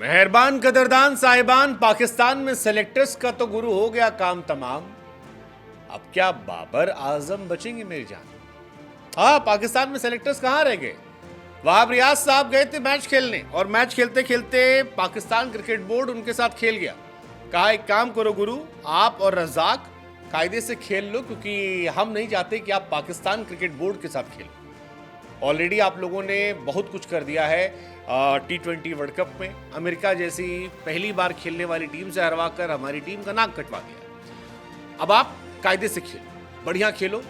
मेहरबान कदरदान साहिबान, पाकिस्तान में सेलेक्टर्स का तो गुरु हो गया काम तमाम। अब क्या बाबर आजम बचेंगे मेरी जान? हाँ, पाकिस्तान में सेलेक्टर्स कहां रह गए? वहाब रियाज साहब गए थे मैच खेलने और मैच खेलते खेलते पाकिस्तान क्रिकेट बोर्ड उनके साथ खेल गया। कहा एक काम करो गुरु, आप और रजाक कायदे से खेल लो, क्योंकि हम नहीं चाहते कि आप पाकिस्तान क्रिकेट बोर्ड के साथ खेलो। ऑलरेडी आप लोगों ने बहुत कुछ कर दिया है T20 वर्ल्ड कप में। अमेरिका जैसी पहली बार खेलने वाली टीम से हरवा कर हमारी टीम का नाक कटवा दिया। अब आप कायदे से खेलो, बढ़िया खेलो,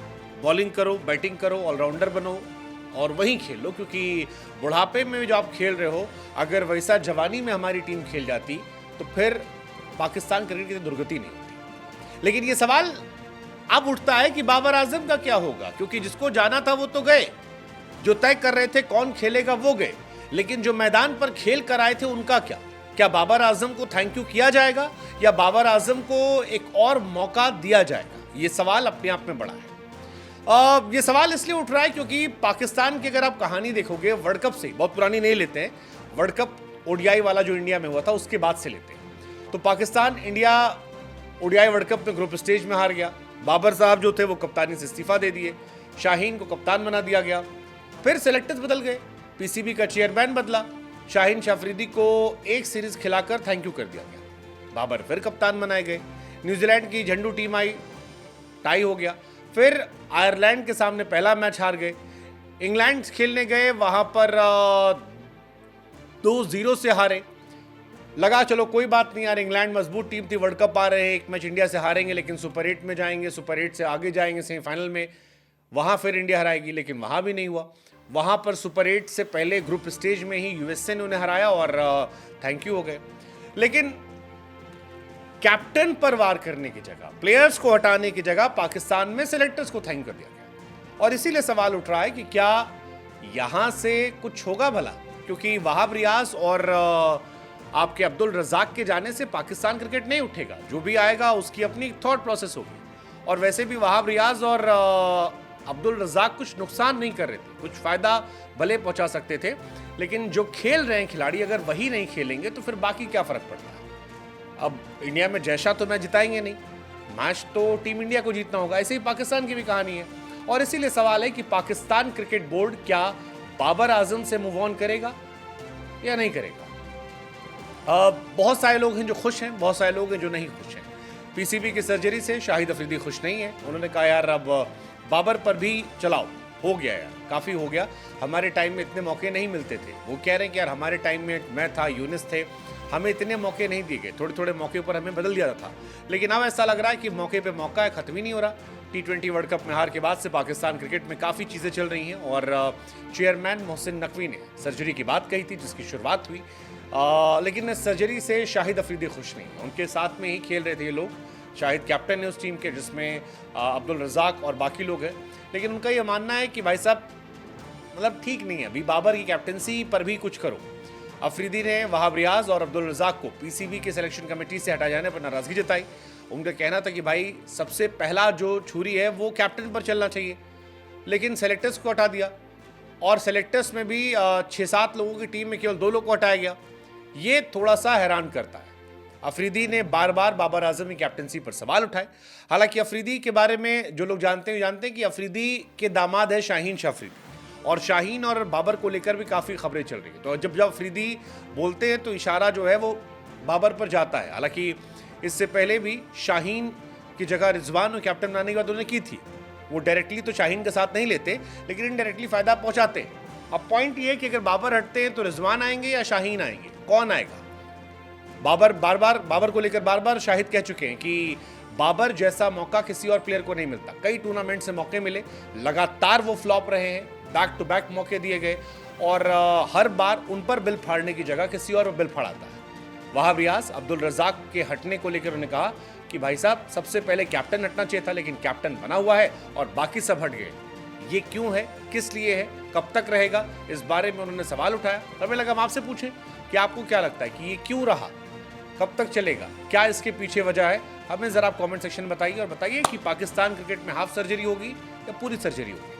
बॉलिंग करो, बैटिंग करो, ऑलराउंडर बनो और वहीं खेलो, क्योंकि बुढ़ापे में जो आप खेल रहे हो, अगर वैसा जवानी में हमारी टीम खेल जाती तो फिर पाकिस्तान क्रिकेट की दुर्गति नहीं होती। लेकिन ये सवाल अब उठता है कि बाबर आजम का क्या होगा, क्योंकि जिसको जाना था वो तो गए, जो तय कर रहे थे कौन खेलेगा वो गए, लेकिन जो मैदान पर खेल कर आए थे उनका क्या? क्या बाबर आजम को थैंक यू किया जाएगा या बाबर आजम को एक और मौका दिया जाएगा? ये सवाल अपने आप में बड़ा है। ये सवाल इसलिए उठ रहा है क्योंकि पाकिस्तान की अगर आप कहानी देखोगे वर्ल्ड कप से, बहुत पुरानी नहीं लेते हैं, वर्ल्ड कप ओडीआई वाला जो इंडिया में हुआ था उसके बाद से लेते हैं, तो Pakistan India ODI world cup में ग्रुप स्टेज में हार गया। बाबर साहब जो थे वो कप्तानी से इस्तीफा दे दिए, शाहीन को कप्तान बना दिया गया। फिर सेलेक्टर्स बदल गए, पीसीबी का चेयरमैन बदला, शाहीन शाफरीदी को एक सीरीज खिलाकर थैंक यू कर दिया गया। बाबर फिर कप्तान बनाए गए। न्यूजीलैंड की झंडू टीम आई, टाई हो गया। फिर आयरलैंड के सामने पहला मैच हार गए। इंग्लैंड खेलने गए, वहां पर 2-0 से हारे। लगा चलो कोई बात नहीं यार, इंग्लैंड मजबूत टीम थी, वर्ल्ड कप आ रहे हैं, एक मैच इंडिया से हारेंगे लेकिन सुपर 8 में जाएंगे, सुपर 8 से आगे जाएंगे सेमीफाइनल में, वहां फिर इंडिया हराएगी, लेकिन वहां भी नहीं हुआ। वहां पर सुपर 8 से पहले ग्रुप स्टेज में ही यूएसए ने उन्हें हराया और थैंक यू हो गए। लेकिन कैप्टन पर वार करने की जगह, प्लेयर्स को हटाने की जगह पाकिस्तान में सेलेक्टर्स को थैंक कर दिया गया। और इसीलिए सवाल उठ रहा है कि क्या यहां से कुछ होगा भला, क्योंकि वहाब रियाज और आपके अब्दुल रजाक के जाने से पाकिस्तान क्रिकेट नहीं उठेगा। जो भी आएगा उसकी अपनी थॉट प्रोसेस होगी। और वैसे भी वहाब रियाज और अब्दुल रजाक कुछ नुकसान नहीं कर रहे थे, कुछ फायदा भले पहुंचा सकते थे, लेकिन जो खेल रहे हैं खिलाड़ी अगर वही नहीं खेलेंगे तो फिर बाकी क्या फर्क पड़ता है? अब इंडिया में जैसा तो मैच जिताएंगे नहीं, मैच तो टीम इंडिया को जीतना होगा। ऐसे ही पाकिस्तान की भी कहानी है। और इसीलिए सवाल है कि पाकिस्तान क्रिकेट बोर्ड क्या बाबर आजम से मूव ऑन करेगा या नहीं करेगा? बहुत सारे लोग हैं जो खुश हैं, बहुत सारे लोग हैं जो नहीं खुश हैं। पीसीबी की सर्जरी से शाहिद अफरीदी खुश नहीं है। उन्होंने कहा यार अब बाबर पर भी चलाओ, हो गया यार, काफ़ी हो गया, हमारे टाइम में इतने मौके नहीं मिलते थे। वो कह रहे हैं कि यार हमारे टाइम में मैं था, यूनिस थे, हमें इतने मौके नहीं दिए गए, थोड़े थोड़े मौके पर हमें बदल दिया था। लेकिन अब ऐसा लग रहा है कि मौके पे मौका है, ख़त्म ही नहीं हो रहा। T20 वर्ल्ड कप में हार के बाद से पाकिस्तान क्रिकेट में काफ़ी चीज़ें चल रही हैं और चेयरमैन मोहसिन नकवी ने सर्जरी की बात कही थी जिसकी शुरुआत हुई, लेकिन सर्जरी से शाहिद अफरीदी खुश नहीं है। उनके साथ में ही खेल रहे थे ये लोग, शाहिद कैप्टन है उस टीम के जिसमें अब्दुल रजाक और बाकी लोग हैं, लेकिन उनका ये मानना है कि भाई साहब मतलब ठीक नहीं है, अभी बाबर की कैप्टनसी पर भी कुछ करो। अफरीदी ने वहाब रियाज और अब्दुल रजाक को पीसीबी के सिलेक्शन कमेटी से हटाए जाने पर नाराजगी जताई। उनका कहना था कि भाई सबसे पहला जो छुरी है वो कैप्टन पर चलना चाहिए, लेकिन सेलेक्टर्स को हटा दिया और सेलेक्टर्स में भी 6-7 लोगों की टीम में केवल 2 लोग को हटाया गया। ये थोड़ा सा हैरान करता है। अफरीदी ने बार बार बाबर आजम की कैप्टनसी पर सवाल उठाए। हालांकि अफरीदी के बारे में जो लोग जानते हैं कि अफरीदी के दामाद है शाहीन शाफरीदी, और शाहीन और बाबर को लेकर भी काफ़ी खबरें चल रही है। तो जब अफरीदी बोलते हैं तो इशारा जो है वो बाबर पर जाता है। हालांकि इससे पहले भी शाहीन की जगह रिजवान को कैप्टन बनाने की बात उन्होंने की थी। वो डायरेक्टली तो शाहीन के साथ नहीं लेते, लेकिन इनडायरेक्टली फ़ायदा पहुँचाते हैं। अब पॉइंट ये है कि अगर बाबर हटते हैं तो रिजवान आएंगे या शाहीन आएंगे, कौन आएगा? बाबर को लेकर बार बार शाहिद कह चुके हैं कि बाबर जैसा मौका किसी और प्लेयर को नहीं मिलता। कई टूर्नामेंट से मौके मिले, लगातार वो फ्लॉप रहे हैं, बैक टू बैक मौके दिए गए और हर बार उन पर बिल फाड़ने की जगह किसी और पर बिल फाड़ाता है। वहाब रियाज अब्दुल रजाक के हटने को लेकर उन्होंने कहा कि भाई साहब सबसे पहले कैप्टन हटना चाहिए था, लेकिन कैप्टन बना हुआ है और बाकी सब हट गए। ये क्यों है, किस लिए है, कब तक रहेगा, इस बारे में उन्होंने सवाल उठाया। हमें लगा हम आपसे पूछें कि आपको क्या लगता है कि ये क्यों रहा, कब तक चलेगा, क्या इसके पीछे वजह है? हमें ज़रा आप कमेंट सेक्शन में बताइए और बताइए कि पाकिस्तान क्रिकेट में हाफ सर्जरी होगी या पूरी सर्जरी होगी।